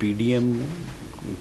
PDM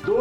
2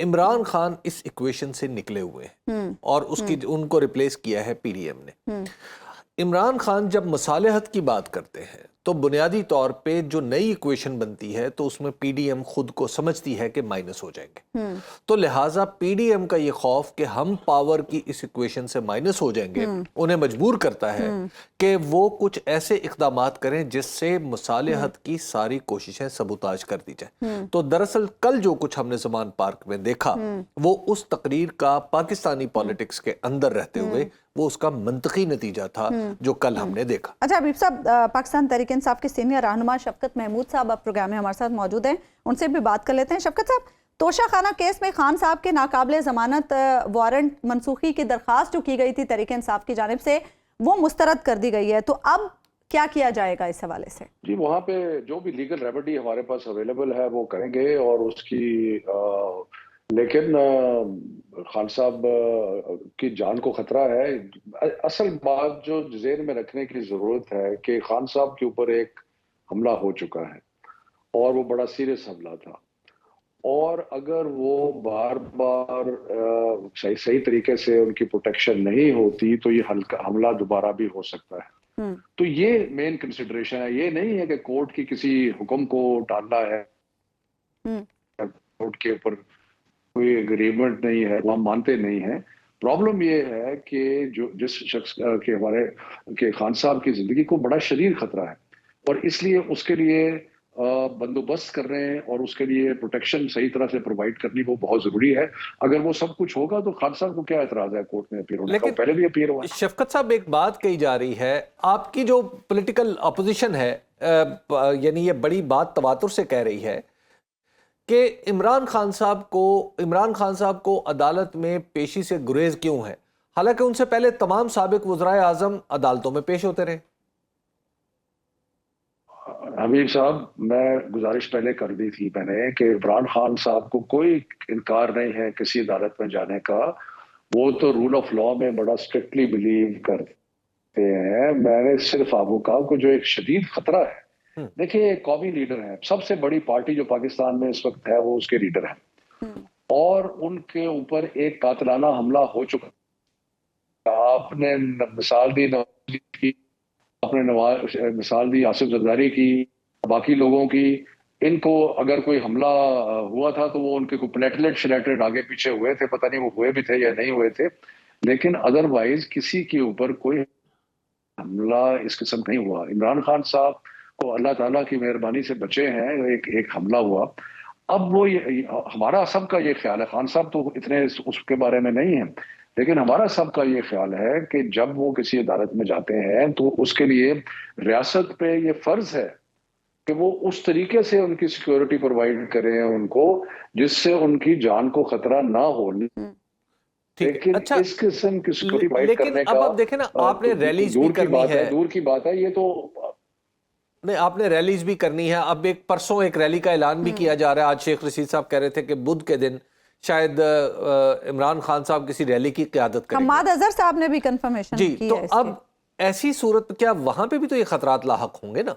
Imran Khan اس equation سے نکلے ہوئے ہیں اور اس کی ان کو ریپلیس کیا ہے پی ڈی ایم نے. عمران خان جب مصالحت کی بات کرتے ہیں تو بنیادی طور پہ جو نئی ایکویشن بنتی ہے تو اس میں پی ڈی ایم خود کو سمجھتی ہے کہ مائنس ہو جائیں گے, تو لہٰذا پی ڈی ایم کا یہ خوف کہ ہم پاور کی اس ایکویشن سے مائنس ہو جائیں گے انہیں مجبور کرتا ہے کہ وہ کچھ ایسے اقدامات کریں جس سے مصالحت کی ساری کوششیں سبوتاج کر دی جائیں. تو دراصل کل جو کچھ ہم نے زمان پارک میں دیکھا وہ اس تقریر کا پاکستانی پالیٹکس کے اندر رہتے ہوئے وہ اس کا منطقی نتیجہ تھا جو کل ہم نے دیکھا. اچھا حبیب صاحب, پاکستان تحریک انصاف کے سینئر رہنما شفقت محمود صاحب اب پروگرام میں ہمارے ساتھ موجود ہیں, ان سے بھی بات کر لیتے ہیں. شفقت صاحب, توشہ خانہ کیس میں خان صاحب کے ناقابل ضمانت وارنٹ منسوخی کی درخواست جو کی گئی تھی تحریک انصاف کی جانب سے وہ مسترد کر دی گئی ہے, تو اب کیا کیا جائے گا اس حوالے سے؟ جی, وہاں پہ جو بھی لیگل ریمیڈی ہمارے پاس اویلیبل ہے وہ کریں گے اور اس کی لیکن خان صاحب کی جان کو خطرہ ہے. اصل بات جو ذہن میں رکھنے کی ضرورت ہے کہ خان صاحب کے اوپر ایک حملہ ہو چکا ہے اور وہ بڑا سیریس حملہ تھا, اور اگر وہ بار بار صحیح طریقے سے ان کی پروٹیکشن نہیں ہوتی تو یہ حملہ دوبارہ بھی ہو سکتا ہے. تو یہ مین کنسیڈریشن ہے, یہ نہیں ہے کہ کورٹ کی کسی حکم کو ٹالنا ہے, کورٹ کے اوپر کوئی اگریمنٹ نہیں ہے, وہ ہم مانتے نہیں ہیں. پرابلم یہ ہے کہ جس شخص کے ہمارے کہ خان صاحب کی زندگی کو بڑا شدید خطرہ ہے اور اس لیے اس کے لیے بندوبست کر رہے ہیں اور اس کے لیے پروٹیکشن صحیح طرح سے پرووائڈ کرنی وہ بہت ضروری ہے. اگر وہ سب کچھ ہوگا تو خان صاحب کو کیا اعتراض ہے کورٹ میں اپیئر ہونے کا, پہلے بھی اپیئر ہوا. شفقت صاحب, ایک بات کہی جا رہی ہے, آپ کی جو پولیٹیکل اپوزیشن ہے یعنی یہ بڑی بات تواتر سے کہہ رہی ہے کہ عمران خان صاحب کو عدالت میں پیشی سے گریز کیوں ہے, حالانکہ ان سے پہلے تمام سابق وزرائے اعظم عدالتوں میں پیش ہوتے رہے. حبیب صاحب, میں گزارش پہلے کر دی تھی میں نے کہ عمران خان صاحب کو کوئی انکار نہیں ہے کسی عدالت میں جانے کا, وہ تو رول آف لا میں بڑا اسٹرکٹلی بلیو کرتے ہیں. میں نے صرف آپ کو کہا کہ جو ایک شدید خطرہ ہے, دیکھیں ایک قومی لیڈر ہے, سب سے بڑی پارٹی جو پاکستان میں اس وقت ہے وہ اس کے لیڈر ہیں, اور ان کے اوپر ایک قاتلانہ حملہ ہو چکا. آپ نے مثال دی نواز کی, آپ نے مثال دی آصف زرداری کی, باقی لوگوں کی. ان کو اگر کوئی حملہ ہوا تھا تو وہ ان کے کوئی پلیٹلیٹ آگے پیچھے ہوئے تھے, پتہ نہیں وہ ہوئے بھی تھے یا نہیں ہوئے تھے, لیکن ادروائز کسی کے اوپر کوئی حملہ اس قسم نہیں ہوا. عمران خان صاحب کو اللہ تعالیٰ کی مہربانی سے بچے ہیں, ایک حملہ ہوا. اب وہ ہمارا سب کا یہ خیال ہے, خان صاحب تو اتنے اس کے بارے میں نہیں ہیں, لیکن ہمارا سب کا یہ خیال ہے کہ جب وہ کسی عدالت میں جاتے ہیں تو اس کے لیے ریاست پہ یہ فرض ہے کہ وہ اس طریقے سے ان کی سیکیورٹی پرووائڈ کریں ان کو جس سے ان کی جان کو خطرہ نہ ہو. لیکن اس قسم کی سیکیورٹی پرووائڈ کرنے کا, اب آپ دیکھیں نا, آپ نے ریلیز بھی کرنی ہے, دور کی بات ہے یہ تو نہیں, آپ نے ریلیز بھی کرنی ہے. اب پرسوں ایک ریلی کا اعلان بھی کیا جا رہا ہے. آج شیخ رشید صاحب کہہ رہے تھے کہ بدھ کے دن شاید عمران خان صاحب کسی ریلی کی قیادت کریں گے. حماد اظہر صاحب نے بھی کنفرمیشن کی ہے. جی, تو اب ایسی صورت کیا وہاں پہ بھی تو یہ خطرات لاحق ہوں گے نا؟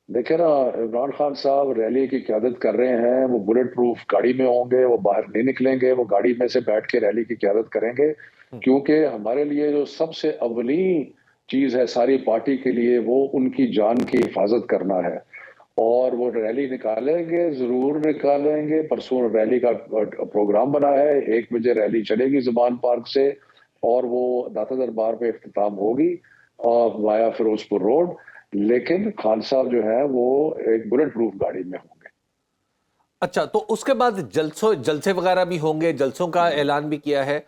دیکھیں نا, عمران خان صاحب ریلی کی قیادت کر رہے ہیں, وہ بلٹ پروف گاڑی میں ہوں گے, وہ باہر نہیں نکلیں گے, وہ گاڑی میں سے بیٹھ کے ریلی کی قیادت کریں گے, کیونکہ ہمارے لیے جو سب سے اولین چیز ہے ساری پارٹی کے لیے وہ ان کی جان کی حفاظت کرنا ہے. اور وہ ریلی نکالیں گے, ضرور نکالیں گے. پرسوں ریلی کا پروگرام بنا ہے, 1 بجے ریلی چلے گی زمان پارک سے اور وہ داتا دربار پہ اختتام ہوگی وایا فیروز پور روڈ. لیکن خان صاحب جو ہے وہ ایک بلٹ پروف گاڑی میں ہوں گے. اچھا, تو اس کے بعد جلسے وغیرہ بھی ہوں گے, جلسوں کا اعلان بھی کیا ہے,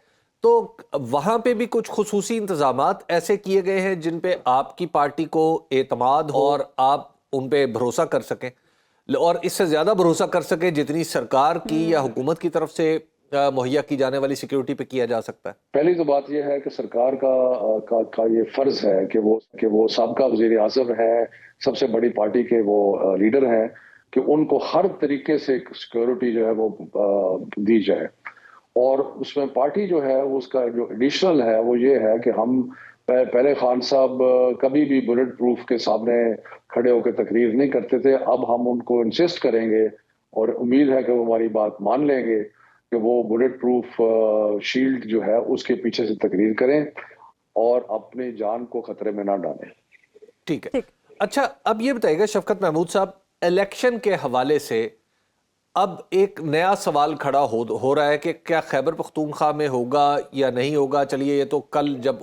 تو وہاں پہ بھی کچھ خصوصی انتظامات ایسے کیے گئے ہیں جن پہ آپ کی پارٹی کو اعتماد ہو اور آپ ان پہ بھروسہ کر سکیں, اور اس سے زیادہ بھروسہ کر سکیں جتنی سرکار کی یا حکومت کی طرف سے مہیا کی جانے والی سیکیورٹی پہ کیا جا سکتا ہے؟ پہلی تو بات یہ ہے کہ سرکار کا یہ فرض ہے کہ وہ سابقہ وزیر اعظم ہے, سب سے بڑی پارٹی کے وہ لیڈر ہیں, کہ ان کو ہر طریقے سے سیکیورٹی جو ہے وہ دی جائے. اور اس میں پارٹی جو ہے اس کا جو ایڈیشنل ہے وہ یہ ہے کہ ہم پہلے خان صاحب کبھی بھی بلٹ پروف کے سامنے کھڑے ہو کے تقریر نہیں کرتے تھے, اب ہم ان کو انسسٹ کریں گے اور امید ہے کہ وہ ہماری بات مان لیں گے کہ وہ بلٹ پروف شیلڈ جو ہے اس کے پیچھے سے تقریر کریں اور اپنی جان کو خطرے میں نہ ڈالیں. ٹھیک ہے. اچھا اب یہ بتائیے گا شفقت محمود صاحب، الیکشن کے حوالے سے اب ایک نیا سوال کھڑا ہو رہا ہے کہ کیا خیبر پختونخوا میں ہوگا یا نہیں ہوگا. چلیے یہ تو کل جب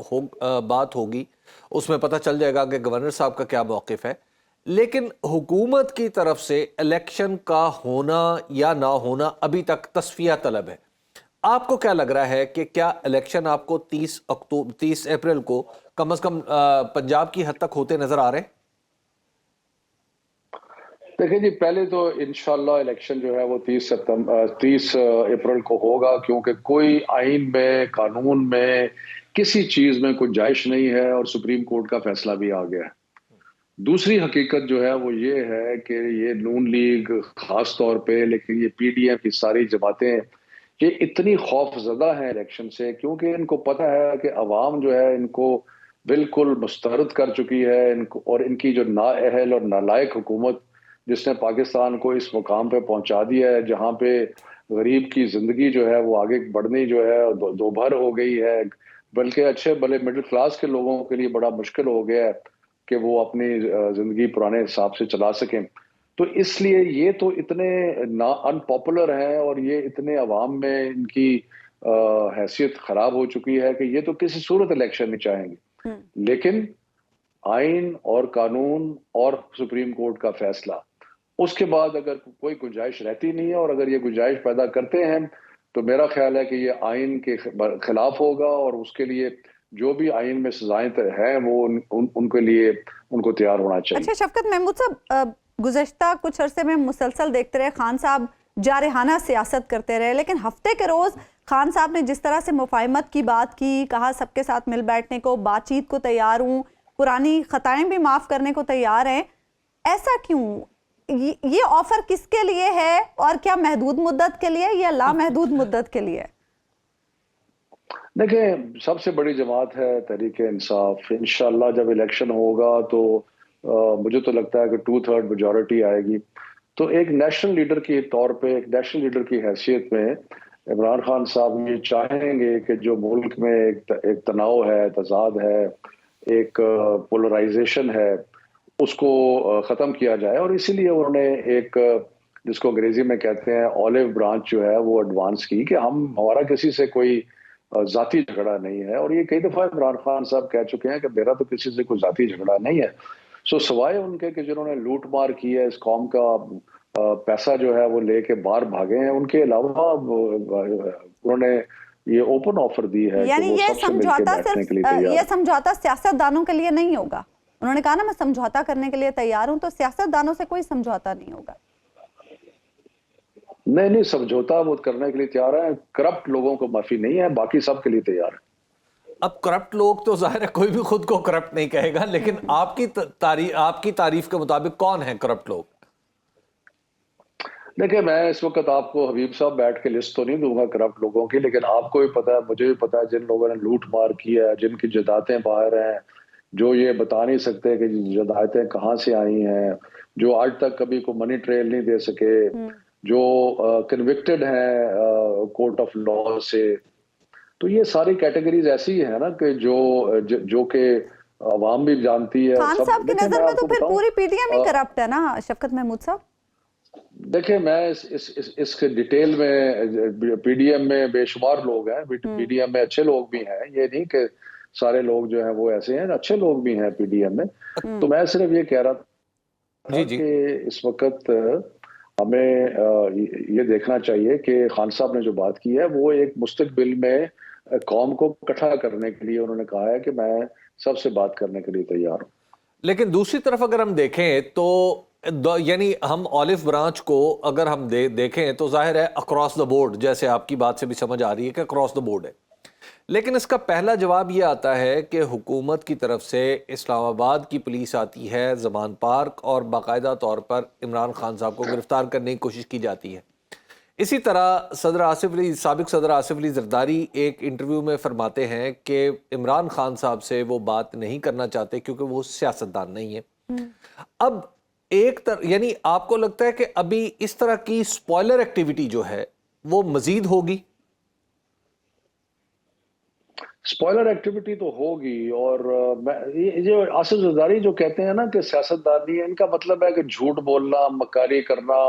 بات ہوگی اس میں پتہ چل جائے گا کہ گورنر صاحب کا کیا موقف ہے، لیکن حکومت کی طرف سے الیکشن کا ہونا یا نہ ہونا ابھی تک تصفیہ طلب ہے. آپ کو کیا لگ رہا ہے کہ کیا الیکشن آپ کو 30 اپریل کو کم از کم پنجاب کی حد تک ہوتے نظر آ رہے ہیں؟ دیکھیں جی، پہلے تو انشاءاللہ الیکشن جو ہے وہ 30 اپریل کو ہوگا، کیونکہ کوئی آئین میں، قانون میں، کسی چیز میں کوئی گنجائش نہیں ہے اور سپریم کورٹ کا فیصلہ بھی آ گیا ہے. دوسری حقیقت جو ہے وہ یہ ہے کہ یہ نون لیگ خاص طور پہ، لیکن یہ پی ڈی ایم کی ساری جماعتیں یہ اتنی خوف زدہ ہیں الیکشن سے، کیونکہ ان کو پتہ ہے کہ عوام جو ہے ان کو بالکل مسترد کر چکی ہے، اور ان کی جو نااہل اور نالائق حکومت جس نے پاکستان کو اس مقام پہ پہنچا دیا ہے جہاں پہ غریب کی زندگی جو ہے وہ آگے بڑھنی جو ہے دو بھر ہو گئی ہے، بلکہ اچھے بھلے مڈل کلاس کے لوگوں کے لیے بڑا مشکل ہو گیا ہے کہ وہ اپنی زندگی پرانے حساب سے چلا سکیں. تو اس لیے یہ تو اتنے ان پاپولر ہیں اور یہ اتنے عوام میں ان کی حیثیت خراب ہو چکی ہے کہ یہ تو کسی صورت الیکشن نہیں چاہیں گے. لیکن آئین اور قانون اور سپریم کورٹ کا فیصلہ، اس کے بعد اگر کوئی گنجائش رہتی نہیں ہے، اور اگر یہ گنجائش پیدا کرتے ہیں تو میرا خیال ہے کہ یہ آئین کے خلاف ہوگا، اور اس کے لیے جو بھی آئین میں سزائیں ہیں وہ ان کے لیے ان کو تیار ہونا چاہیے. اچھا شفقت محمود صاحب، گزشتہ کچھ عرصے میں مسلسل دیکھتے رہے خان صاحب جارحانہ سیاست کرتے رہے، لیکن ہفتے کے روز خان صاحب نے جس طرح سے مفاہمت کی بات کی، کہا سب کے ساتھ مل بیٹھنے کو، بات چیت کو تیار ہوں، پرانی خطائیں بھی معاف کرنے کو تیار ہیں، ایسا کیوں؟ یہ آفر کس کے لیے ہے، اور کیا محدود مدت کے لیے یا لامحدود مدت کے لیے؟ دیکھیں، سب سے بڑی جماعت ہے تحریک انصاف. انشاءاللہ جب الیکشن ہوگا تو مجھے تو لگتا ہے کہ 2/3 میجورٹی آئے گی. تو ایک نیشنل لیڈر کی طور پہ، ایک نیشنل لیڈر کی حیثیت میں عمران خان صاحب یہ چاہیں گے کہ جو ملک میں ایک تناؤ ہے، تضاد ہے، ایک پولرائزیشن ہے، اس کو ختم کیا جائے. اور اسی لیے انہوں نے ایک جس کو انگریزی میں کہتے ہیں آلیو برانچ جو ہے وہ ایڈوانس کی کہ ہمارا کسی سے کوئی ذاتی جھگڑا نہیں ہے. اور یہ کئی دفعہ عمران خان صاحب کہہ چکے ہیں کہ میرا تو کسی سے کوئی ذاتی جھگڑا نہیں ہے. سوائے ان کے کہ جنہوں نے لوٹ مار کی ہے، اس قوم کا پیسہ جو ہے وہ لے کے باہر بھاگے ہیں، ان کے علاوہ انہوں نے یہ اوپن آفر دی ہے کہ یعنی وہ سب سے مل کے بیٹھنے کے لیے تیار ہیں. یہ سمجھوتا سیاست دانوں کے لیے نہیں ہوگا. انہوں نے کہا نا میں سمجھوتا کرنے کے لیے تیار ہوں، تو سیاست دانوں سے کوئی سمجھوتا نہیں ہوگا. نہیں، سمجھوتا وہ کرنے کے لیے تیار ہیں. کرپٹ لوگوں کو معافی نہیں ہے، باقی سب کے لیے تیار ہے. اب کرپٹ لوگ تو ظاہر ہے کوئی بھی خود کو کرپٹ نہیں کہے گا، لیکن آپ کی تعریف کے مطابق کون ہیں کرپٹ لوگ؟ دیکھیں، میں اس وقت آپ کو حبیب صاحب بیٹھ کے لسٹ تو نہیں دوں گا کرپٹ لوگوں کی، لیکن آپ کو بھی پتا ہے، مجھے بھی پتا ہے، جن لوگوں نے لوٹ مار کی ہے، جن کی جدائتیں باہر ہیں، جو یہ بتا نہیں سکتے کہ جدائتیں کہاں سے آئی ہیں، جو آج تک کبھی کو منی ٹریل نہیں دے سکے، جو کنوکٹڈ ہیں کورٹ آف لا سے. تو یہ ساری کیٹیگریز ایسی ہیں نا کہ جو کہ عوام بھی جانتی ہے. خان صاحب کی نظر میں تو پھر پوری پی ڈی ایم ہی کرپٹ ہے نا شفقت محمود صاحب؟ دیکھیں، میں اس کے ڈیٹیل میں پی ڈی ایم میں بے شمار لوگ ہیں، پی ڈی ایم میں اچھے لوگ بھی ہیں، یہ نہیں کہ سارے لوگ جو ہیں وہ ایسے ہیں، اچھے لوگ بھی ہیں پی ڈی ایم میں. تو میں صرف یہ کہہ رہا تھا کہ اس وقت ہمیں یہ دیکھنا چاہیے کہ خان صاحب نے جو بات کی ہے وہ ایک مستقبل میں قوم کو اکٹھا کرنے کے لیے انہوں نے کہا ہے کہ میں سب سے بات کرنے کے لیے تیار ہوں. لیکن دوسری طرف اگر ہم دیکھیں تو یعنی ہم آلیو برانچ کو اگر ہم دیکھیں تو ظاہر ہے اکراس دا بورڈ، جیسے آپ کی بات سے بھی سمجھ آ رہی ہے کہ اکراس دا بورڈ ہے، لیکن اس کا پہلا جواب یہ آتا ہے کہ حکومت کی طرف سے اسلام آباد کی پولیس آتی ہے زمان پارک اور باقاعدہ طور پر عمران خان صاحب کو گرفتار کرنے کی کوشش کی جاتی ہے. اسی طرح سابق صدر آصف علی زرداری ایک انٹرویو میں فرماتے ہیں کہ عمران خان صاحب سے وہ بات نہیں کرنا چاہتے کیونکہ وہ سیاستدان نہیں ہے. اب یعنی آپ کو لگتا ہے کہ ابھی اس طرح کی سپوائلر ایکٹیویٹی جو ہے وہ مزید ہوگی؟ سپوائلر ایکٹیویٹی تو ہوگی، اور یہ جو آصف زرداری جو کہتے ہیں نا کہ سیاستدانی ہے، ان کا مطلب ہے کہ جھوٹ بولنا، مکاری کرنا،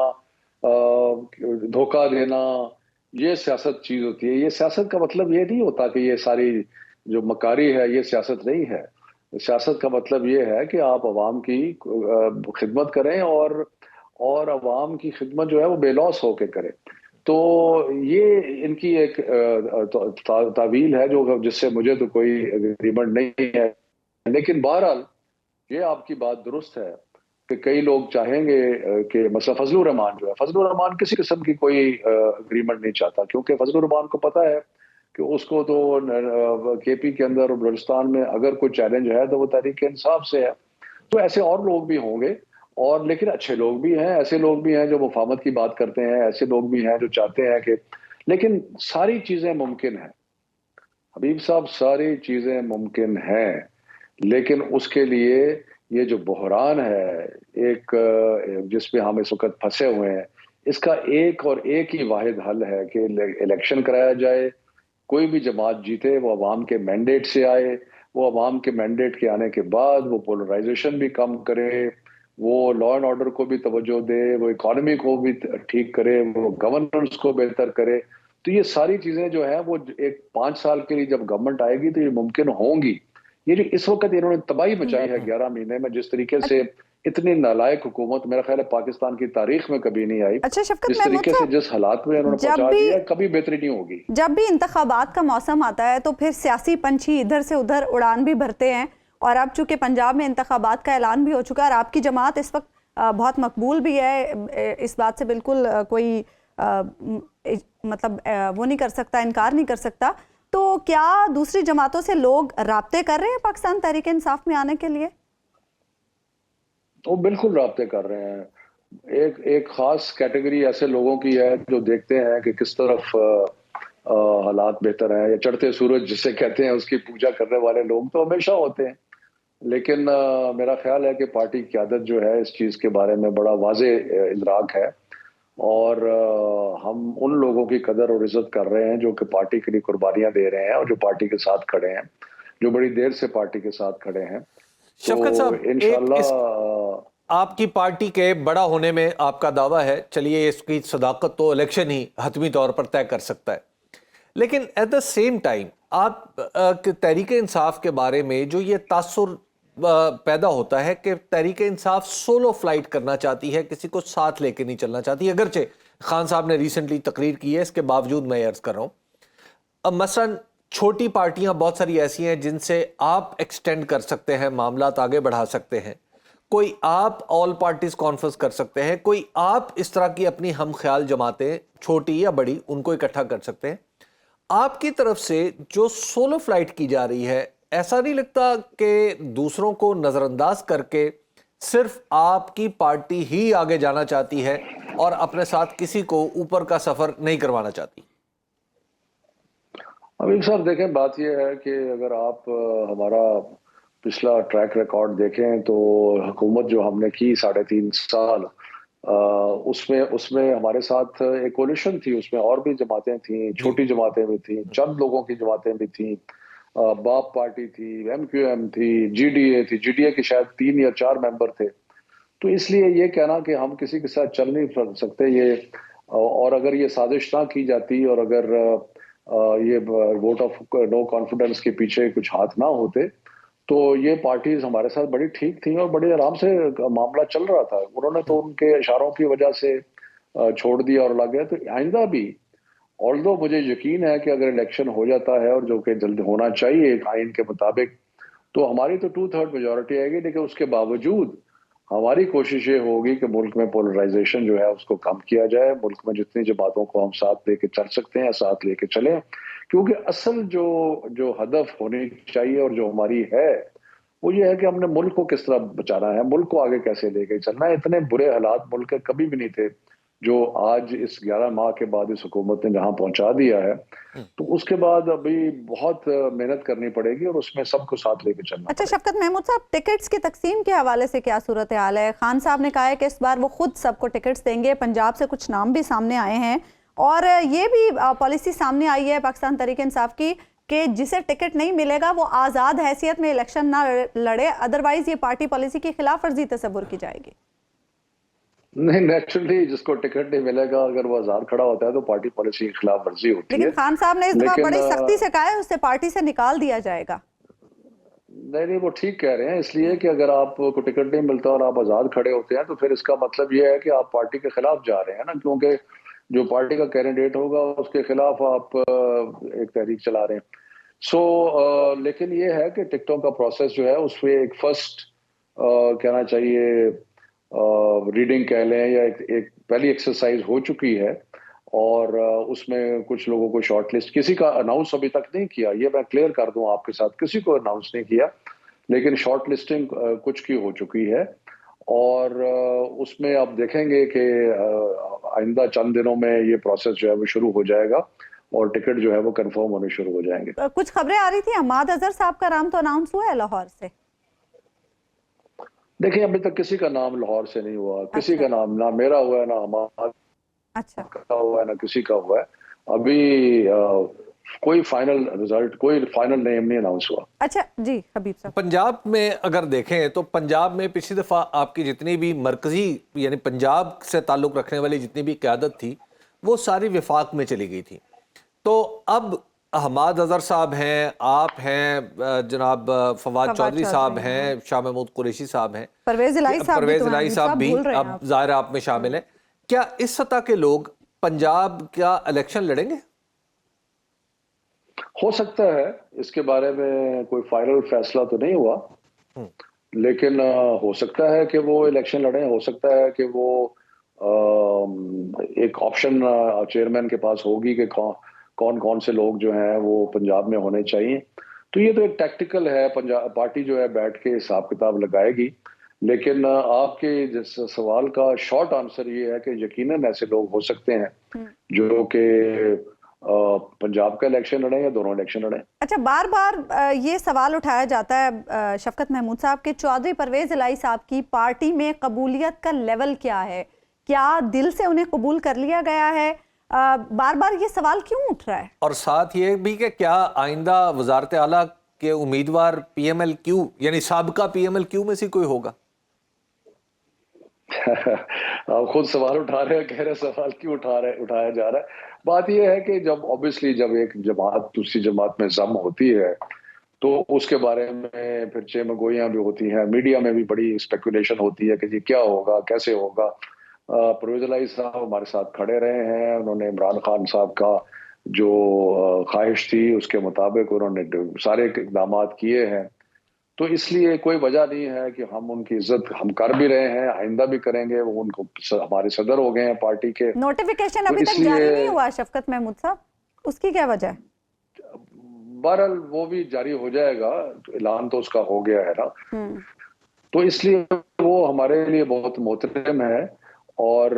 دھوکہ دینا، یہ سیاست چیز ہوتی ہے. یہ سیاست کا مطلب یہ نہیں ہوتا کہ یہ ساری جو مکاری ہے یہ سیاست نہیں ہے. سیاست کا مطلب یہ ہے کہ آپ عوام کی خدمت کریں، اور عوام کی خدمت جو ہے وہ بے لوث ہو کے کریں. تو یہ ان کی ایک تعویل ہے جس سے مجھے تو کوئی ایگریمنٹ نہیں ہے. لیکن بہرحال یہ آپ کی بات درست ہے کہ کئی لوگ چاہیں گے کہ مثلا فضل الرحمان جو ہے، فضل الرحمان کسی قسم کی کوئی ایگریمنٹ نہیں چاہتا، کیونکہ فضل الرحمان کو پتا ہے کہ اس کو تو کے پی کے اندر اور بلوچستان میں اگر کوئی چیلنج ہے تو وہ تحریک انصاف سے ہے. تو ایسے اور لوگ بھی ہوں گے، اور لیکن اچھے لوگ بھی ہیں، ایسے لوگ بھی ہیں جو مفاہمت کی بات کرتے ہیں، ایسے لوگ بھی ہیں جو چاہتے ہیں کہ، لیکن ساری چیزیں ممکن ہیں حبیب صاحب، ساری چیزیں ممکن ہیں. لیکن اس کے لیے یہ جو بحران ہے ایک جس پہ ہم اس وقت پھنسے ہوئے ہیں، اس کا ایک اور ایک ہی واحد حل ہے کہ الیکشن کرایا جائے. کوئی بھی جماعت جیتے وہ عوام کے مینڈیٹ سے آئے، وہ عوام کے مینڈیٹ کے آنے کے بعد وہ پولرائزیشن بھی کم کرے، وہ لا اینڈ آرڈر کو بھی توجہ دے، وہ اکانومی کو بھی ٹھیک کرے، وہ گورننس کو بہتر کرے. تو یہ ساری چیزیں جو ہیں وہ ایک 5 سال کے لیے جب گورنمنٹ آئے گی تو یہ ممکن ہوں گی. یہ جو اس وقت انہوں نے تباہی مچائی ہے 11 مہینے میں، جس طریقے سے اتنی نالائق حکومت میرا خیال ہے پاکستان کی تاریخ میں کبھی نہیں آئی. اچھا شفقت جس طریقے سے جس حالات میں انہوں نے پہنچا دیا کبھی بہتری نہیں ہوگی. جب بھی انتخابات کا موسم آتا ہے تو پھر سیاسی پنچھی ادھر سے ادھر اڑان بھی بھرتے ہیں، اور اب چونکہ پنجاب میں انتخابات کا اعلان بھی ہو چکا ہے اور آپ کی جماعت اس وقت بہت مقبول بھی ہے، اس بات سے بالکل کوئی مطلب وہ نہیں کر سکتا، انکار نہیں کر سکتا، تو کیا دوسری جماعتوں سے لوگ رابطے کر رہے ہیں پاکستان تحریک انصاف میں آنے کے لیے؟ وہ بالکل رابطے کر رہے ہیں. ایک خاص کیٹیگری ایسے لوگوں کی ہے جو دیکھتے ہیں کہ کس طرف حالات بہتر ہیں، یا چڑھتے سورج جسے کہتے ہیں اس کی پوجا کرنے والے لوگ تو ہمیشہ ہوتے ہیں. لیکن میرا خیال ہے کہ پارٹی قیادت جو ہے اس چیز کے بارے میں بڑا واضح ادراک ہے، اور ہم ان لوگوں کی قدر اور عزت کر رہے ہیں جو کہ پارٹی کے لیے قربانیاں دے رہے ہیں اور جو پارٹی کے ساتھ کھڑے ہیں، جو بڑی دیر سے پارٹی کے ساتھ کھڑے ہیں. شفقت صاحب، انشاءاللہ آپ کی پارٹی کے بڑا ہونے میں آپ کا دعویٰ ہے، چلیے اس کی صداقت تو الیکشن ہی حتمی طور پر طے کر سکتا ہے، لیکن ایٹ دا سیم ٹائم آپ تحریک انصاف کے بارے میں جو یہ تاثر پیدا ہوتا ہے کہ تحریک انصاف سولو فلائٹ کرنا چاہتی ہے، کسی کو ساتھ لے کے نہیں چلنا چاہتی، اگرچہ خان صاحب نے ریسنٹلی تقریر کی ہے، اس کے باوجود میں عرض کر رہا ہوں. اب مثلاً چھوٹی پارٹیاں بہت ساری ایسی ہیں جن سے آپ ایکسٹینڈ کر سکتے ہیں، معاملات آگے بڑھا سکتے ہیں، کوئی آپ آل پارٹیز کانفرنس کر سکتے ہیں، کوئی آپ اس طرح کی اپنی ہم خیال جماعتیں چھوٹی یا بڑی ان کو اکٹھا کر سکتے ہیں. آپ کی طرف سے جو سولو فلائٹ کی جا رہی ہے، ایسا نہیں لگتا کہ دوسروں کو نظر انداز کر کے صرف آپ کی پارٹی ہی آگے جانا چاہتی ہے اور اپنے ساتھ کسی کو اوپر کا سفر نہیں کروانا چاہتی؟ حبیب صاحب دیکھیں، بات یہ ہے کہ اگر آپ ہمارا پچھلا ٹریک ریکارڈ دیکھیں تو حکومت جو ہم نے کی 3.5 سال، اس میں ہمارے ساتھ ایک کولیشن تھی، اس میں اور بھی جماعتیں تھیں، چھوٹی جماعتیں بھی تھیں، چند لوگوں کی جماعتیں بھی تھیں، باپ پارٹی تھی، ایم کیو ایم تھی، جی ڈی اے تھی، جی ڈی اے کے شاید 3 یا 4 ممبر تھے. تو اس لیے یہ کہنا کہ ہم کسی کے ساتھ چل نہیں سکتے، یہ اور اگر یہ سازش نہ کی جاتی اور اگر یہ ووٹ آف نو کانفیڈنس کے پیچھے کچھ ہاتھ نہ ہوتے تو یہ پارٹیز ہمارے ساتھ بڑی ٹھیک تھیں اور بڑے آرام سے معاملہ چل رہا تھا. انہوں نے تو ان کے اشاروں کی وجہ سے چھوڑ دیا اور لگ گیا. تو آئندہ بھی آلدو مجھے یقین ہے کہ اگر الیکشن ہو جاتا ہے، اور جو کہ جلد ہونا چاہیے آئین کے مطابق، تو ہماری تو 2/3 میجورٹی آئے گی. لیکن اس کے باوجود ہماری کوشش یہ ہوگی کہ ملک میں پولرائزیشن جو ہے اس کو کم کیا جائے، ملک میں جتنی جماعتوں کو ہم ساتھ لے کے چل سکتے ہیں ساتھ لے کے چلیں، کیونکہ اصل جو ہدف ہونی چاہیے اور جو ہماری ہے وہ یہ ہے کہ ہم نے ملک کو کس طرح بچانا ہے، ملک کو آگے کیسے لے کے چلنا ہے. اتنے برے حالات ملک کے کبھی بھی نہیں تھے جو آج اس 11 ماہ کے بعد اس حکومت نے جہاں پہنچا دیا ہے، تو اس کے بعد ابھی بہت محنت کرنی پڑے گی اور اس میں سب کو ساتھ لے کے چلنا اچھا شفقت محمود صاحب، ٹکٹس کی تقسیم کے حوالے سے کیا صورتحال ہے؟ خان صاحب نے کہا ہے کہ اس بار وہ خود سب کو ٹکٹس دیں گے، پنجاب سے کچھ نام بھی سامنے آئے ہیں اور یہ بھی پالیسی سامنے آئی ہے پاکستان تحریک انصاف کی کہ جسے ٹکٹ نہیں ملے گا وہ آزاد حیثیت میں الیکشن نہ لڑے، ادروائز یہ پارٹی پالیسی کی خلاف ورزی تصور کی جائے گی۔ نہیں، نیچرلی جس کو ٹکٹ نہیں ملے گا اگر وہ آزاد کھڑا ہوتا ہے تو پارٹی پالیسی کی خلاف ورزی ہوتی ہے۔ لیکن خان صاحب نے اس دفعہ بڑی سختی سے کہا ہے اسے پارٹی سے نکال دیا جائے گا۔ نہیں، وہ ٹھیک کہہ رہے ہیں، اس لیے کہ اگر آپ کو ٹکٹ نہیں ملتا اور آپ آزاد کھڑے ہوتے ہیں تو پھر اس کا مطلب یہ ہے کہ آپ پارٹی کے خلاف جا رہے ہیں نا، کیونکہ جو پارٹی کا کینڈیڈیٹ ہوگا اس کے خلاف آپ ایک تحریک چلا رہے ہیں۔ لیکن یہ ہے کہ ٹکٹوں کا پروسیس جو ہے اس میں ایک فرسٹ کہنا چاہیے ریڈنگ کہہ لیں یا ایک پہلی ایکسرسائز ہو چکی ہے، اور اس میں کچھ لوگوں کو شارٹ لسٹ، کسی کا اناؤنس ابھی تک نہیں کیا، یہ میں کلیئر کر دوں آپ کے ساتھ، کسی کو اناؤنس نہیں کیا، لیکن شارٹ لسٹنگ کچھ کی ہو چکی ہے، اور اس میں آپ دیکھیں گے کہ آئندہ چند دنوں میں یہ پروسیس جو ہے وہ شروع ہو جائے گا اور ٹکٹ جو ہے وہ کنفرم ہونے شروع ہو جائیں گے۔ کچھ خبریں آ رہی تھی حماد اظہر صاحب کا نام تو اناؤنس ہوا ہے لاہور سے؟ دیکھیں ابھی تک کسی کا نام لاہور سے نہیں ہوا، کسی کا نام نہ میرا ہوا ہے نہ حماد کا ہوا ہے نہ کسی کا ہوا ہے، ابھی کوئی فائنل رزلٹ، کوئی فائنل نیم نہیں اناؤنس ہوا۔ اچھا جی حبیب صاحب، پنجاب میں اگر دیکھیں تو پنجاب میں پچھلی دفعہ آپ کی جتنی بھی مرکزی یعنی پنجاب سے تعلق رکھنے والی جتنی بھی قیادت تھی وہ ساری وفاق میں چلی گئی تھی، تو اب حماد اظہر صاحب ہیں، آپ ہیں، جناب فواد چودھری صاحب ہیں، شاہ محمود قریشی صاحب ہیں، پرویز الہی صاحب بھی اب ظاہر آپ میں شامل ہیں، کیا اس سطح کے لوگ پنجاب کا الیکشن لڑیں گے؟ ہو سکتا ہے، اس کے بارے میں کوئی فائنل فیصلہ تو نہیں ہوا، لیکن ہو سکتا ہے کہ وہ الیکشن لڑیں، ہو سکتا ہے کہ وہ ایک آپشن چیئرمین کے پاس ہوگی کہ کون کون سے لوگ جو ہیں وہ پنجاب میں ہونے چاہیے، تو یہ تو ایک ٹیکٹیکل ہے، پارٹی جو ہے بیٹھ کے حساب کتاب لگائے گی، لیکن آپ کے جس سوال کا شارٹ آنسر یہ ہے کہ یقیناً ایسے لوگ ہو سکتے ہیں جو کہ پنجاب کا الیکشن لڑیں یا دونوں الیکشن لڑیں۔ اچھا، بار بار یہ سوال اٹھایا جاتا ہے شفقت محمود صاحب کہ چودھری پرویز الہی صاحب کی پارٹی میں قبولیت کا لیول کیا ہے، کیا دل سے انہیں قبول کر لیا گیا ہے؟ بار بار یہ سوال کیوں اٹھ رہا ہے؟ اور ساتھ یہ بھی کہ کیا آئندہ وزارت اعلیٰ کے امیدوار پی ایم ایل کیو یعنی سابقہ پی ایم ایل کیو میں سے کوئی ہوگا؟ آپ خود سوال اٹھا رہے ہیں، کہہ رہے سوال کیوں اٹھایا جا رہا ہے۔ بات یہ ہے کہ جب obviously جب ایک جماعت دوسری جماعت میں ضم ہوتی ہے تو اس کے بارے میں پھر چیمگوئیاں بھی ہوتی ہیں، میڈیا میں بھی بڑی اسپیکولیشن ہوتی ہے کہ جی کیا ہوگا، کیسے ہوگا۔ پرویز الہی صاحب ہمارے ساتھ کھڑے رہے ہیں، انہوں نے عمران خان صاحب کا جو خواہش تھی اس کے مطابق انہوں نے سارے اقدامات کیے ہیں، تو اس لیے کوئی وجہ نہیں ہے کہ ہم ان کی عزت ہم کر بھی رہے ہیں، آئندہ بھی کریں گے، وہ ان کو ہمارے صدر ہو گئے ہیں پارٹی کے۔ نوٹیفیکیشن ابھی تک جاری نہیں ہوا شفقت محمود صاحب، اس کی کیا وجہ ہے؟ بہرحال وہ بھی جاری ہو جائے گا، اعلان تو اس کا ہو گیا ہے نا، تو اس لیے وہ ہمارے لیے بہت محترم ہے، اور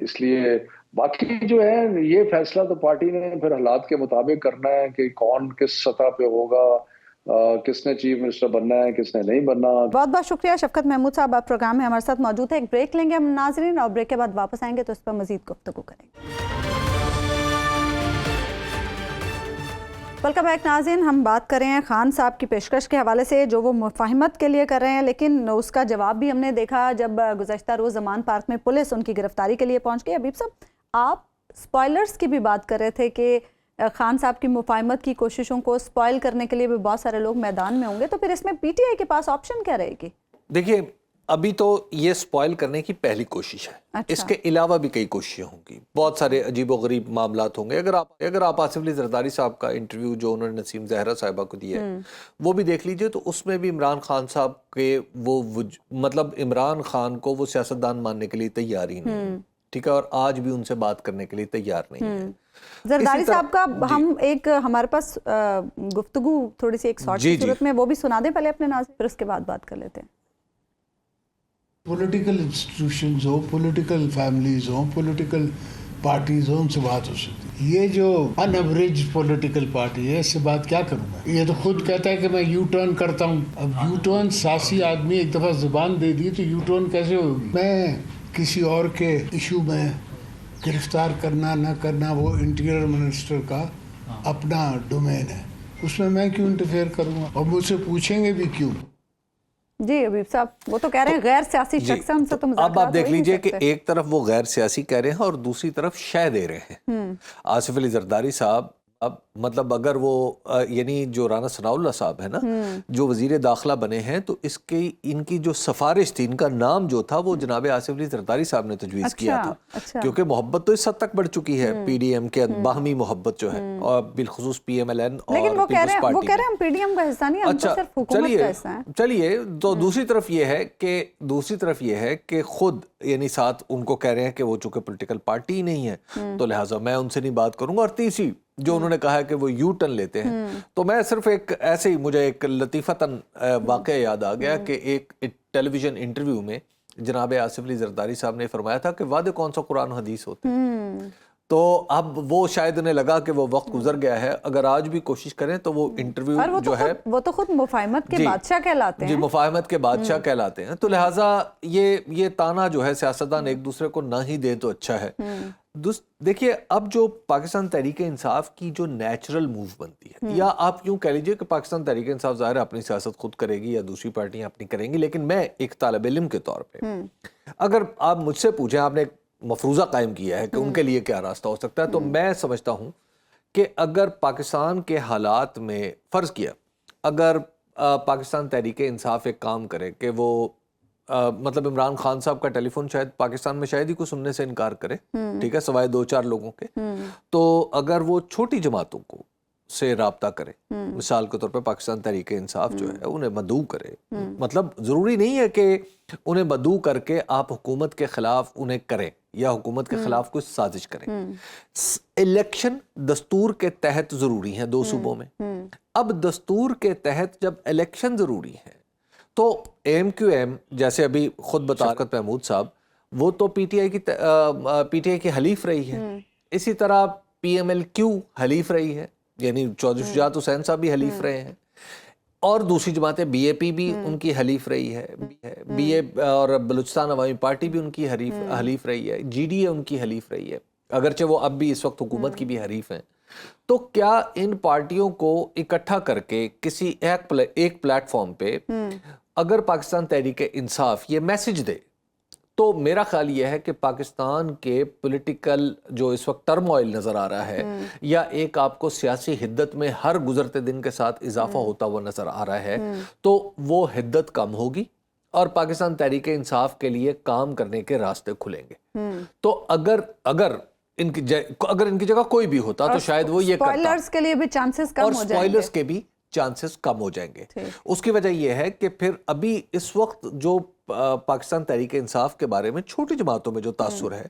اس لیے باقی جو ہے یہ فیصلہ تو پارٹی نے پھر حالات کے مطابق کرنا ہے کہ کون کس سطح پہ ہوگا، کس نے چیف منسٹر بننا ہے، کس نے نہیں بننا۔ بہت بہت شکریہ شفقت محمود صاحب، آپ پروگرام میں ہمارے ساتھ موجود ہیں۔ ایک بریک لیں گے ہم ناظرین، اور بریک کے بعد واپس آئیں گے تو اس پر مزید گفتگو کریں گے۔ ویلکم بیک ناظرین، ہم بات کر رہے ہیں خان صاحب کی پیشکش کے حوالے سے جو وہ مفاہمت کے لیے کر رہے ہیں، لیکن اس کا جواب بھی ہم نے دیکھا جب گزشتہ روز زمان پارک میں پولیس ان کی گرفتاری کے لیے پہنچ گئی۔ حبیب صاحب، آپ سپوائلرز کی بھی بات کر رہے تھے کہ خان صاحب کی مفاہمت کی کوششوں کو سپوائل کرنے کے لیے بھی بہت سارے لوگ میدان میں ہوں گے، تو پھر اس میں پی ٹی آئی کے پاس آپشن کیا رہے گی؟ دیکھیے، ابھی تو یہ سپوائل کرنے کی پہلی کوشش ہے، اس کے علاوہ بھی کئی کوششیں ہوں گی، بہت سارے عجیب و غریب معاملات ہوں گے۔ اگر آپ آصف علی زرداری صاحب کا انٹرویو جو انہوں نے نسیم زہرا صاحبہ کو دیا ہے وہ بھی دیکھ لیجئے، تو اس میں بھی عمران خان صاحب کے وہ مطلب عمران خان کو وہ سیاستدان ماننے کے لیے تیار ہی نہیں، ٹھیک ہے، اور آج بھی ان سے بات کرنے کے لیے تیار نہیں ہے۔ زرداری صاحب کا ہم ایک ہمارے پاس گفتگو تھوڑی سی ایک شارٹ کی صورت میں وہ بھی سنا دیں پہلے اپنے ناظرین، پھر اس کے بعد بات کر لیتے ہیں۔ پولیٹیکل انسٹیٹیوشنز ہو, پولیٹیکل فیملیز ہوں, پولیٹیکل پارٹیز ہوں, ان سے بات ہو سکتی ہے. یہ جو ان ایوریج پولیٹیکل پارٹی ہے, اس سے بات کیا کروں میں؟ یہ تو خود کہتا ہے کہ میں یو ٹرن کرتا ہوں. اب یو ٹرن سیاسی آدمی ایک دفعہ زبان دے دی تو یو ٹرن کیسے ہوگی؟ میں کسی اور کے ایشو میں گرفتار کرنا نہ کرنا وہ انٹیریئر منسٹر کا اپنا ڈومین ہے, اس میں کیوں انٹرفیئر کروں گا؟ اور مجھ سے پوچھیں گے بھی کیوں. جی حبیب صاحب وہ تو کہہ رہے ہیں غیر سیاسی شخص ہم سے تو اب آپ دیکھ لیجئے کہ ایک طرف وہ غیر سیاسی کہہ رہے ہیں اور دوسری طرف شے دے رہے ہیں. آصف علی زرداری صاحب اب مطلب اگر وہ یعنی جو رانا ثناء اللہ صاحب ہے نا جو وزیر داخلہ بنے ہیں تو اس کی ان کی جو سفارش تھی, ان کا نام جو تھا وہ جناب آصف علی زرداری صاحب نے تجویز کیا تھا, کیونکہ محبت تو اس حد تک بڑھ چکی ہے پی ڈی ایم کے باہمی محبت جو ہے, اور بالخصوص پی ایم ایل این اور پیپلز پارٹی. وہ کہہ رہے ہیں ہم پی ڈی ایم کا حصہ نہیں, ہم تو صرف حکومت کا حصہ ہیں. چلیے تو دوسری طرف یہ ہے کہ خود یعنی ساتھ ان کو کہہ رہے ہیں کہ وہ چونکہ پولیٹیکل پارٹی نہیں ہے تو لہٰذا میں ان سے نہیں بات کروں گا. اور تیسری جو انہوں نے کہا ہے کہ وہ یو ٹرن لیتے ہیں, تو میں صرف ایک ایسے ہی مجھے ایک لطیفتاً واقعہ یاد آ گیا کہ ایک ٹیلی ویژن انٹرویو میں جناب آصف علی زرداری صاحب نے فرمایا تھا کہ وعدے کون سا قرآن حدیث ہوتے ہیں. تو اب وہ شاید انہیں لگا کہ وہ وقت گزر گیا ہے, اگر آج بھی کوشش کریں تو وہ انٹرویو جو ہے وہ تو خود مفاہمت کے بادشاہ کہلاتے ہیں. جی مفاہمت کے بادشاہ کہلاتے ہیں. تو لہٰذا یہ تانا جو ہے سیاستدان ایک دوسرے کو نہ ہی دیں تو اچھا ہے. دیکھیے اب جو پاکستان تحریک انصاف کی جو نیچرل موو بنتی ہے, یا آپ یوں کہہ لیجئے کہ پاکستان تحریک انصاف ظاہر اپنی سیاست خود کرے گی یا دوسری پارٹیاں اپنی کریں گی, لیکن میں ایک طالب علم کے طور پہ اگر آپ مجھ سے پوچھیں, آپ نے ایک مفروضہ قائم کیا ہے کہ ان کے لیے کیا راستہ ہو سکتا ہے, تو میں سمجھتا ہوں کہ اگر پاکستان کے حالات میں فرض کیا اگر پاکستان تحریک انصاف ایک کام کرے کہ وہ مطلب عمران خان صاحب کا ٹیلی فون شاید پاکستان میں شاید ہی کوئی سننے سے انکار کرے, ٹھیک ہے, سوائے 2-4 لوگوں کے, تو اگر وہ چھوٹی جماعتوں کو سے رابطہ کرے, مثال کے طور پہ پاکستان تحریک انصاف جو ہے انہیں مدعو کرے, مطلب ضروری نہیں ہے کہ انہیں مدعو کر کے آپ حکومت کے خلاف انہیں کریں یا حکومت کے خلاف کوئی سازش کریں. الیکشن دستور کے تحت ضروری ہیں 2 صوبوں میں. اب دستور کے تحت جب الیکشن ضروری ہے تو ایم کیو ایم جیسے ابھی خود بتا شفقت محمود صاحب وہ تو پی ٹی آئی کی حلیف رہی ہے, اسی طرح پی ایم ایل کیو حلیف رہی ہے, یعنی چودھری شجاعت حسین صاحب بھی حلیف رہے ہیں, اور دوسری جماعتیں بی اے پی بھی ان کی حلیف رہی ہے, بی اے اور بلوچستان عوامی پارٹی بھی ان کی حلیف رہی ہے, جی ڈی اے ان کی حلیف رہی ہے, اگرچہ وہ اب بھی اس وقت حکومت کی بھی حریف ہیں. تو کیا ان پارٹیوں کو اکٹھا کر کے کسی ایک پلیٹ فارم پہ اگر پاکستان تحریک انصاف یہ میسج دے تو میرا خیال یہ ہے کہ پاکستان کے پولیٹیکل جو اس وقت ٹرموائل نظر آ رہا ہے, یا ایک آپ کو سیاسی حدت میں ہر گزرتے دن کے ساتھ اضافہ ہوتا ہوا نظر آ رہا ہے, تو وہ حدت کم ہوگی اور پاکستان تحریک انصاف کے لیے کام کرنے کے راستے کھلیں گے. تو اگر ان کی جگہ کوئی بھی ہوتا تو شاید وہ یہ کرتا, سپوائلرز کے لیے بھی چانسز کم ہو جائیں گے, اور سپوائلرز کے بھی چانسز کم ہو جائیں گے. اس کی وجہ یہ ہے کہ پھر ابھی اس وقت جو پاکستان تحریک انصاف کے بارے میں چھوٹی جماعتوں میں جو تاثر ہے,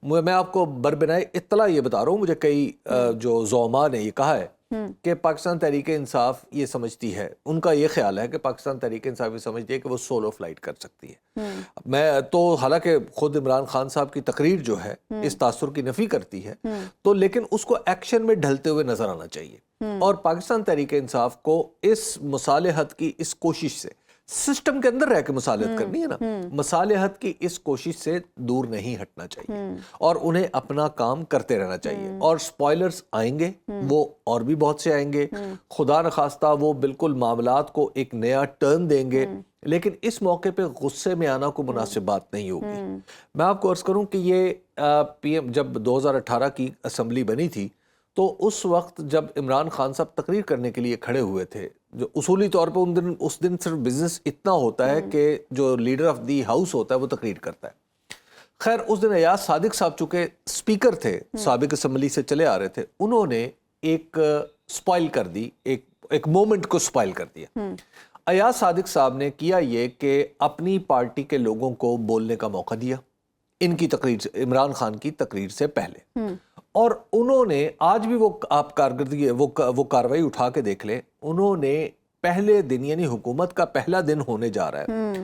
میں آپ کو بربنائے اطلاع یہ بتا رہا ہوں, مجھے کئی جو زعماء نے یہ کہا ہے کہ پاکستان تحریک انصاف یہ سمجھتی ہے, ان کا یہ خیال ہے کہ پاکستان تحریک انصاف یہ سمجھتی ہے کہ وہ سولو فلائٹ کر سکتی ہے. میں تو حالانکہ خود عمران خان صاحب کی تقریر جو ہے اس تاثر کی نفی کرتی ہے, تو لیکن اس کو ایکشن میں ڈھلتے ہوئے نظر آنا چاہیے, اور پاکستان تحریک انصاف کو اس مصالحت کی اس کوشش سے, سسٹم کے اندر رہ کے مصالحت کرنی ہے نا, مصالحت کی اس کوشش سے دور نہیں ہٹنا چاہیے, اور انہیں اپنا کام کرتے رہنا چاہیے. اور سپوائلرز آئیں گے, وہ اور بھی بہت سے آئیں گے, خدا نخواستہ وہ بالکل معاملات کو ایک نیا ٹرن دیں گے, لیکن اس موقع پہ غصے میں آنا کوئی مناسب بات نہیں ہوگی. میں آپ کو عرض کروں کہ یہ پی ایم جب 2018 کی اسمبلی بنی تھی تو اس وقت جب عمران خان صاحب تقریر کرنے کے لیے کھڑے ہوئے تھے, جو اصولی طور پہ اس دن صرف بزنس اتنا ہوتا ہے کہ جو لیڈر آف دی ہاؤس ہوتا ہے وہ تقریر کرتا ہے. خیر اس دن ایاز صادق صاحب چونکہ سپیکر تھے, سابق اسمبلی سے چلے آ رہے تھے, انہوں نے ایک سپائل کر دی, ایک مومنٹ کو سپائل کر دیا. ایاز صادق صاحب نے کیا یہ کہ اپنی پارٹی کے لوگوں کو بولنے کا موقع دیا ان کی تقریر سے, عمران خان کی تقریر سے پہلے, اور انہوں نے آج بھی وہ آپ کارکردگی وہ کاروائی اٹھا کے دیکھ لیں, انہوں نے پہلے دن یعنی حکومت کا پہلا دن ہونے جا رہا ہے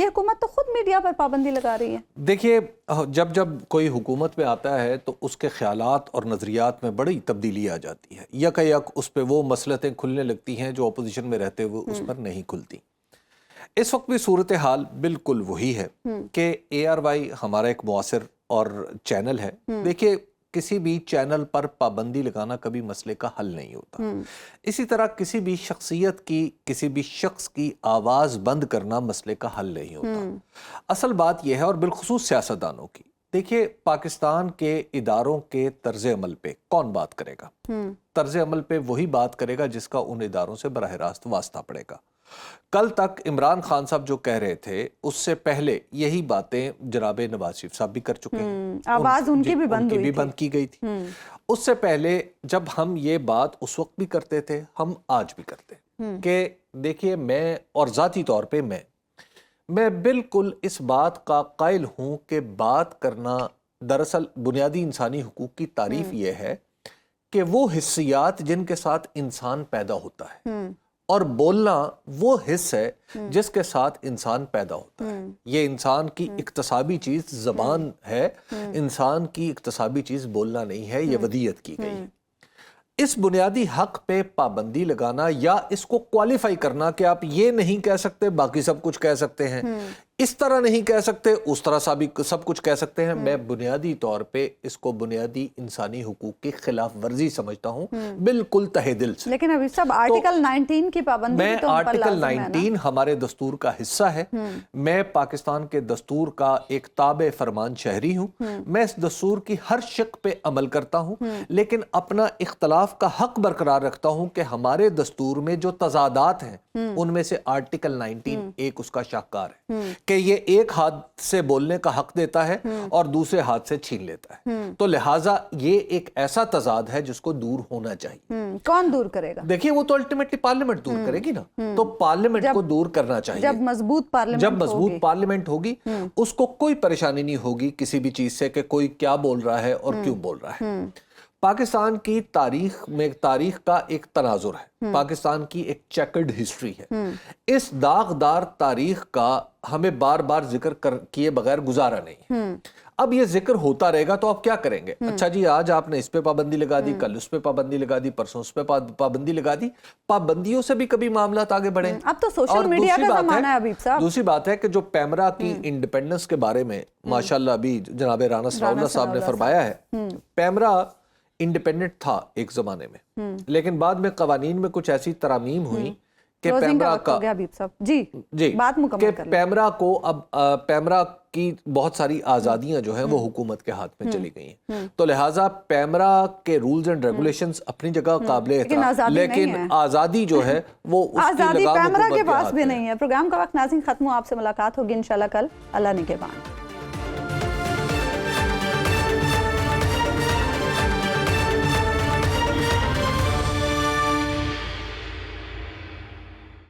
یہ حکومت تو خود میڈیا پر پابندی لگا رہی ہے. دیکھیے جب کوئی حکومت میں آتا ہے تو اس کے خیالات اور نظریات میں بڑی تبدیلی آ جاتی ہے. یک اس پہ وہ مسلطیں کھلنے لگتی ہیں جو اپوزیشن میں رہتے ہوئے اس پر نہیں کھلتی. اس وقت بھی صورتحال بالکل وہی ہے کہ ARY ہمارا ایک معاصر اور چینل ہے. دیکھیے کسی بھی چینل پر پابندی لگانا کبھی مسئلے کا حل نہیں ہوتا. اسی طرح کسی بھی شخصیت کی کسی بھی شخص کی آواز بند کرنا مسئلے کا حل نہیں ہوتا. اصل بات یہ ہے، اور بالخصوص سیاستدانوں کی، دیکھیے پاکستان کے اداروں کے طرز عمل پہ کون بات کرے گا؟ طرز عمل پہ وہی بات کرے گا جس کا ان اداروں سے براہ راست واسطہ پڑے گا. کل تک عمران خان صاحب جو کہہ رہے تھے اس سے پہلے یہی باتیں جناب نواز شریف صاحب بھی کر چکے ہیں. آواز ان کی بھی بند کی گئی تھی. اس سے پہلے جب ہم یہ بات اس وقت بھی کرتے تھے، ہم آج بھی کرتے ہیں کہ دیکھیے میں اور ذاتی طور پہ میں بالکل اس بات کا قائل ہوں کہ بات کرنا دراصل بنیادی انسانی حقوق کی تعریف یہ ہے کہ وہ حسیات جن کے ساتھ انسان پیدا ہوتا ہے، اور بولنا وہ حص ہے جس کے ساتھ انسان پیدا ہوتا ہے. یہ انسان کی اکتسابی چیز زبان ہے، انسان کی اکتسابی چیز بولنا نہیں ہے، یہ ودیعت کی گئی ہے. اس بنیادی حق پہ پابندی لگانا یا اس کو کوالیفائی کرنا کہ آپ یہ نہیں کہہ سکتے باقی سب کچھ کہہ سکتے ہیں، اس طرح نہیں کہہ سکتے اس طرح سب کچھ کہہ سکتے ہیں، میں بنیادی طور پہ اس کو بنیادی انسانی حقوق کی خلاف ورزی سمجھتا ہوں بالکل تہہ دل سے. لیکن ابھی سب آرٹیکل 19 کی پابندی میں آرٹیکل 19 ہمارے دستور کا حصہ ہے. میں پاکستان کے دستور کا ایک تابع فرمان شہری ہوں. میں اس دستور کی ہر شق پہ عمل کرتا ہوں، لیکن اپنا اختلاف کا حق برقرار رکھتا ہوں کہ ہمارے دستور میں جو تضادات ہیں ان میں سے آرٹیکل 19 ایک اس کا شاہکار ہے کہ یہ ایک ہاتھ سے بولنے کا حق دیتا ہے اور دوسرے ہاتھ سے چھین لیتا ہے. تو لہٰذا یہ ایک ایسا تضاد ہے جس کو دور ہونا چاہیے. کون دور کرے گا؟ دیکھیے وہ تو الٹیمیٹلی پارلیمنٹ دور کرے گی نا. تو پارلیمنٹ کو دور کرنا چاہیے. جب مضبوط پارلیمنٹ ہوگی اس کو کوئی پریشانی نہیں ہوگی کسی بھی چیز سے کہ کوئی کیا بول رہا ہے اور کیوں بول رہا ہے. پاکستان کی تاریخ کا ایک تناظر ہے، پاکستان کی ایک چیکرڈ ہسٹری ہے. اس داغدار تاریخ کا ہمیں بار بار ذکر کیے بغیر گزارا نہیں. اب یہ ذکر ہوتا رہے گا تو آپ کیا کریں گے؟ اچھا جی آج آپ نے اس پہ پابندی لگا دی، کل اس پہ پابندی لگا دی، پرسوں اس پہ پابندی لگا دی. پابندیوں سے بھی کبھی معاملات آگے بڑھیں. اب تو سوشل میڈیا کا زمانہ ہے حبیب صاحب. دوسری بات ہے کہ جو پیمرا کی انڈیپینڈنس کے بارے میں ماشاءاللہ ابھی جناب رانا ثناءاللہ صاحب نے فرمایا ہے، پیمرا انڈیپینڈنٹ تھا ایک زمانے میں، لیکن بعد میں قوانین میں کچھ ایسی ترامیم ہوئی کہ پیمرا کا پیمرا کو اب پیمرا کی بہت ساری آزادیاں جو ہیں وہ حکومت کے ہاتھ میں چلی گئی ہیں. تو لہٰذا پیمرا کے رولز اینڈ ریگولیشنز اپنی جگہ قابل احترام، لیکن آزادی جو ہے وہ اس کی لگام پیمرا کے پاس بھی نہیں ہے. پروگرام کا وقت ناظرین ختم ہو. آپ سے ملاقات ہوگی انشاءاللہ کل. اللہ نگہبان.